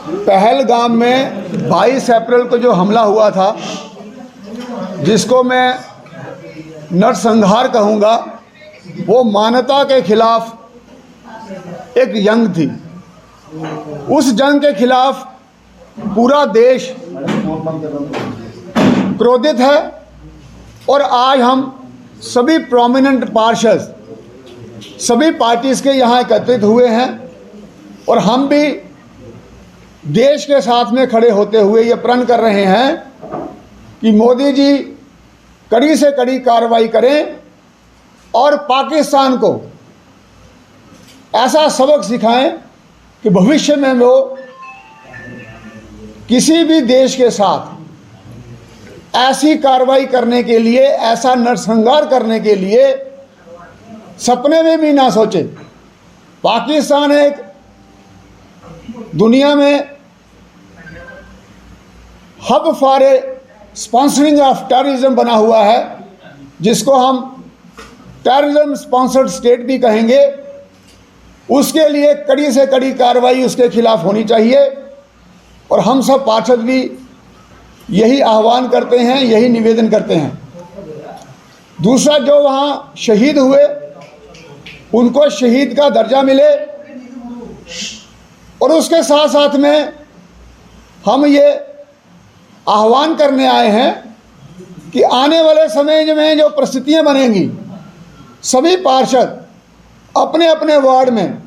पहलगाम में 22 अप्रैल को जो हमला हुआ था, जिसको मैं नरसंहार कहूँगा, वो मानवता के खिलाफ एक जंग थी। उस जंग के खिलाफ पूरा देश क्रोधित है और आज हम सभी प्रोमिनेंट पार्षद सभी पार्टीज़ के यहाँ एकत्रित हुए हैं और हम भी देश के साथ में खड़े होते हुए ये प्रण कर रहे हैं कि मोदी जी कड़ी से कड़ी कार्रवाई करें और पाकिस्तान को ऐसा सबक सिखाएं कि भविष्य में वो किसी भी देश के साथ ऐसी कार्रवाई करने के लिए, ऐसा नरसंहार करने के लिए सपने में भी ना सोचे। पाकिस्तान एक दुनिया में hub for sponsoring of terrorism बना हुआ है, जिसको हम टेररिज्म स्पॉन्सर्ड स्टेट भी कहेंगे। उसके लिए कड़ी से कड़ी कार्रवाई उसके खिलाफ होनी चाहिए और हम सब पार्षद भी यही आह्वान करते हैं, यही निवेदन करते हैं। दूसरा, जो वहाँ शहीद हुए उनको शहीद का दर्जा मिले और उसके साथ साथ में हम ये आह्वान करने आए हैं कि आने वाले समय में जो परिस्थितियाँ बनेंगी, सभी पार्षद अपने अपने वार्ड में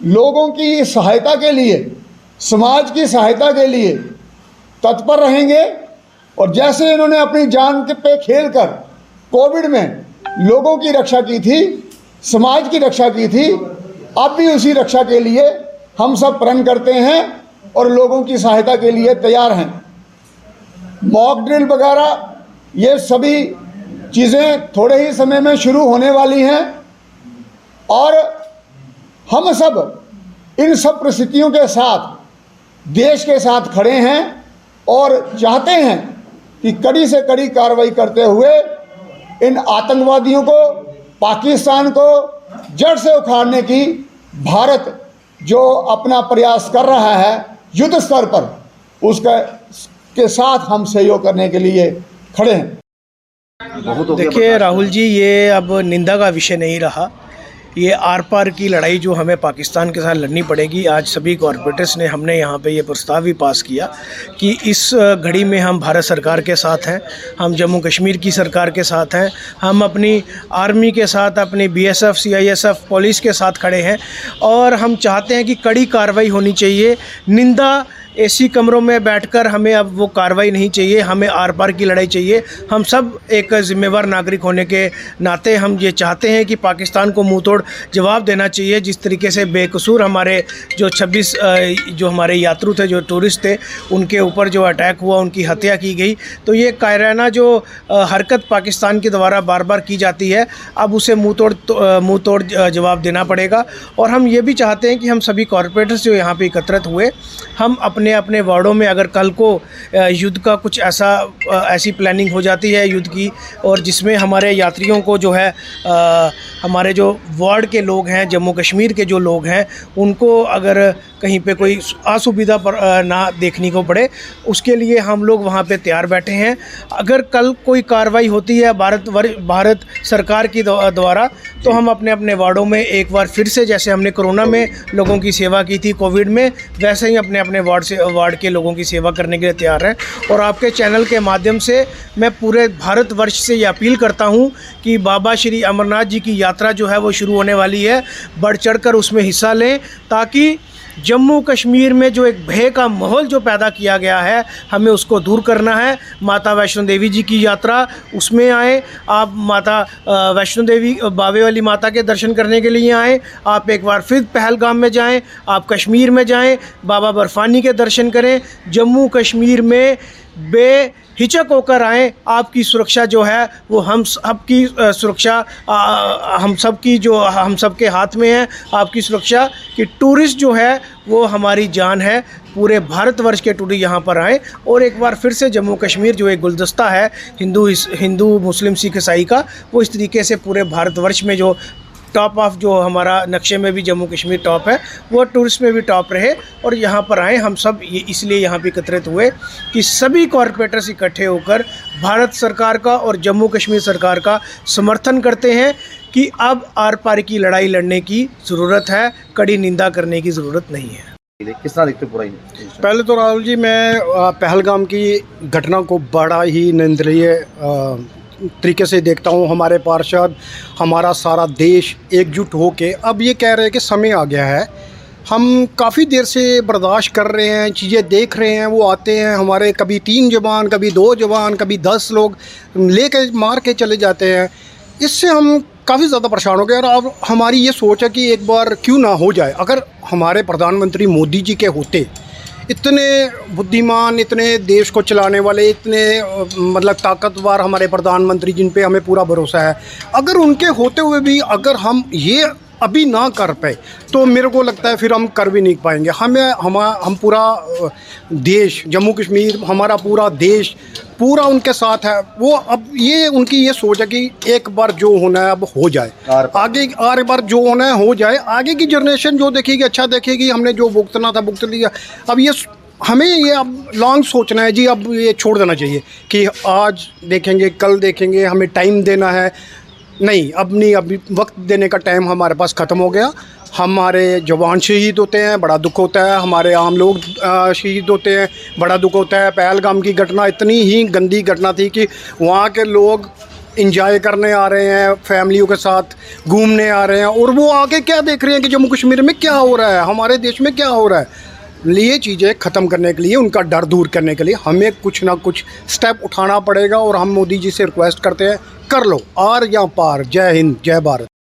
लोगों की सहायता के लिए, समाज की सहायता के लिए तत्पर रहेंगे और जैसे इन्होंने अपनी जान के पे खेल कर कोविड में लोगों की रक्षा की थी, समाज की रक्षा की थी, अब भी उसी रक्षा के लिए हम सब प्रण करते हैं और लोगों की सहायता के लिए तैयार हैं। मॉक ड्रिल वगैरह ये सभी चीज़ें थोड़े ही समय में शुरू होने वाली हैं और हम सब इन सब परिस्थितियों के साथ देश के साथ खड़े हैं और चाहते हैं कि कड़ी से कड़ी कार्रवाई करते हुए इन आतंकवादियों को, पाकिस्तान को जड़ से उखाड़ने की भारत जो अपना प्रयास कर रहा है युद्ध स्तर पर, उसका के साथ हम सहयोग करने के लिए खड़े हैं। देखिए राहुल जी, ये अब निंदा का विषय नहीं रहा। ये आर पार की लड़ाई जो हमें पाकिस्तान के साथ लड़नी पड़ेगी। आज सभी कॉरपोरेटर्स ने, हमने यहाँ पे ये प्रस्ताव भी पास किया कि इस घड़ी में हम भारत सरकार के साथ हैं, हम जम्मू कश्मीर की सरकार के साथ हैं, हम अपनी आर्मी के साथ, अपनी BSF, CISF, पुलिस के साथ खड़े हैं और हम चाहते हैं कि कड़ी कार्रवाई होनी चाहिए। निंदा AC कमरों में बैठकर हमें अब वो कार्रवाई नहीं चाहिए, हमें आर पार की लड़ाई चाहिए। हम सब एक जिम्मेवार नागरिक होने के नाते हम ये चाहते हैं कि पाकिस्तान को मुंह तोड़ जवाब देना चाहिए। जिस तरीके से बेकसूर हमारे जो 26 जो हमारे यात्रु थे, जो टूरिस्ट थे, उनके ऊपर जो अटैक हुआ, उनकी हत्या की गई, तो ये कायराना जो हरकत पाकिस्तान के द्वारा बार बार की जाती है, अब उसे मुंह तोड़ जवाब देना पड़ेगा। और हम ये भी चाहते हैं कि हम सभी कॉरपोरेटर्स जो यहाँ पर एकत्रित हुए, हम अपने वार्डों में अगर कल को युद्ध का कुछ ऐसी प्लानिंग हो जाती है युद्ध की, और जिसमें हमारे यात्रियों को जो है हमारे जो वार्ड के लोग हैं, जम्मू कश्मीर के जो लोग हैं, उनको अगर कहीं पे कोई असुविधा ना देखने को पड़े, उसके लिए हम लोग वहाँ पे तैयार बैठे हैं। अगर कल कोई कार्रवाई होती है भारत सरकार की द्वारा, तो हम अपने वार्डों में एक बार फिर से, जैसे हमने कोरोना में लोगों की सेवा की थी, कोविड में, वैसे ही अपने वार्ड के लोगों की सेवा करने के लिए तैयार हैं। और आपके चैनल के माध्यम से मैं पूरे भारतवर्ष से ये अपील करता हूँ कि बाबा श्री अमरनाथ जी की यात्रा जो है वो शुरू होने वाली है, बढ़ चढ़कर उसमें हिस्सा लें, ताकि जम्मू कश्मीर में जो एक भय का माहौल जो पैदा किया गया है, हमें उसको दूर करना है। माता वैष्णो देवी जी की यात्रा, उसमें आएँ आप, माता वैष्णो देवी बावे वाली माता के दर्शन करने के लिए आएँ। आप एक बार फिर पहलगाम में जाएं, आप कश्मीर में जाएं, बाबा बर्फानी के दर्शन करें। जम्मू कश्मीर में बेहिचक होकर आएँ। आपकी सुरक्षा जो है वो हम सबकी सुरक्षा हम सबके हाथ में है। आपकी सुरक्षा कि टूरिस्ट जो है वो हमारी जान है। पूरे भारतवर्ष के टूरिस्ट यहाँ पर आएँ और एक बार फिर से जम्मू कश्मीर जो एक गुलदस्ता है हिंदू, मुस्लिम, सिख, ईसाई का, वो इस तरीके से पूरे भारतवर्ष में जो टॉप ऑफ जो हमारा नक्शे में भी जम्मू कश्मीर टॉप है, वो टूरिस्ट में भी टॉप रहे। और यहाँ पर आए हम सब ये इसलिए यहाँ पे एकत्रित हुए कि सभी कॉरपोरेटर्स इकट्ठे होकर भारत सरकार का और जम्मू कश्मीर सरकार का समर्थन करते हैं कि अब आर पार की लड़ाई लड़ने की ज़रूरत है, कड़ी निंदा करने की ज़रूरत नहीं है। किस तरह देखते हो पूरा पहले तो राहुल जी, मैं पहलगाम की घटना को बड़ा ही निंदनीय तरीके से देखता हूँ। हमारे पार्षद, हमारा सारा देश एकजुट होके अब ये कह रहे हैं कि समय आ गया है। हम काफ़ी देर से बर्दाश्त कर रहे हैं, चीज़ें देख रहे हैं। वो आते हैं हमारे, कभी 3 जवान, कभी 2 जवान, कभी 10 लोग लेके मार के चले जाते हैं। इससे हम काफ़ी ज़्यादा परेशान हो गए। और अब हमारी ये सोच है कि एक बार क्यों ना हो जाए, अगर हमारे प्रधानमंत्री मोदी जी के होते, इतने बुद्धिमान, इतने देश को चलाने वाले, इतने मतलब ताकतवर हमारे प्रधानमंत्री जिन पे हमें पूरा भरोसा है, अगर उनके होते हुए भी अगर हम ये अभी ना कर पाए तो मेरे को लगता है फिर हम कर भी नहीं पाएंगे। हम पूरा देश, जम्मू कश्मीर, हमारा पूरा देश पूरा उनके साथ है। वो अब ये उनकी ये सोच है कि एक बार जो होना है अब हो जाए, आगे आर बार जो होना है हो जाए। आगे की जनरेशन जो देखेगी अच्छा देखेगी, हमने जो भुगतना था भुगत लिया। अब ये हमें ये अब लॉन्ग सोचना है जी, अब ये छोड़ देना चाहिए कि आज देखेंगे कल देखेंगे, हमें टाइम देना है। नहीं, अब नहीं, अभी वक्त देने का टाइम हमारे पास ख़त्म हो गया। हमारे जवान शहीद होते हैं, बड़ा दुख होता है। हमारे आम लोग शहीद होते हैं, बड़ा दुख होता है। पहलगाम की घटना इतनी ही गंदी घटना थी कि वहाँ के लोग इंजॉय करने आ रहे हैं, फैमिलियों के साथ घूमने आ रहे हैं, और वो आके क्या देख रहे हैं कि जम्मू कश्मीर में क्या हो रहा है, हमारे देश में क्या हो रहा है। ये चीज़ें ख़त्म करने के लिए, उनका डर दूर करने के लिए हमें कुछ ना कुछ स्टेप उठाना पड़ेगा। और हम मोदी जी से रिक्वेस्ट करते हैं, कर लो आर या पार। जय हिंद, जय भारत।